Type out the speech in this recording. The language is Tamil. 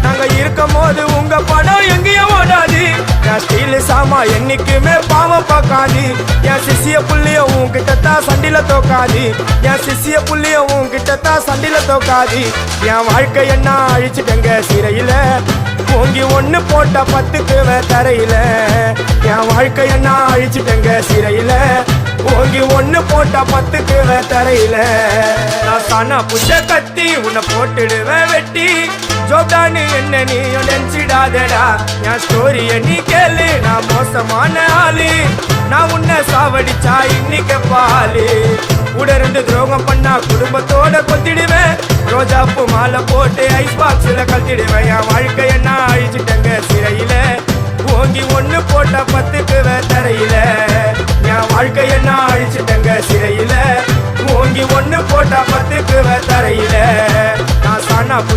நாங்க இருக்கும் போது உங்க படம் எங்கேயும் ஓடாது. என் ஸ்டீல் சாமா என்னைக்குமே பாவம் பார்க்காது. என் சிசிய புள்ளிய உன்கிட்டத்தான் சண்டில தோக்காது. என் சிசிய புள்ளிய உன்கிட்டத்தான் சண்டில தோக்காது. என் வாழ்க்கை என்ன அழிச்சுட்டங்க சிறையில, ஓங்கி ஒண்ணு போட்ட 10க்கு தரையில. என் வாழ்க்கை என்ன அழிச்சுட்டங்க சிறையில, ஓங்கி ஒண்ணு போட்ட 10க்கு தரையில. நான் சானா புஷ கத்தி உன்னை போட்டுடுவேன் வெட்டி. ஜோப்டானு என்ன நீ நினைச்சிடாதடா. என் ஸ்டோரிய நீ கேளு, நான் மோசமான ஆளு. நான் உன்னை சாவடிச்சா இன்னைக்கு பாலு. உடருந்து துரோகம் பண்ணா குடும்பத்தோட கொத்திடுவேன். ரோஜாப்பு மாலை போட்டு ஐஸ் பாக்ஸ்ல கத்திடுவேன். என் வாழ்க்கை என்ன அழிச்சிட்டங்க சிறையில, ஓங்கி ஒண்ணு போட்ட 10க்கு தரையில. என் வாழ்க்கை என்ன அழிச்சிட்டங்க சிறையில, ஓங்கி ஒண்ணு போட்ட 10க்கு தரையில. நான் சானா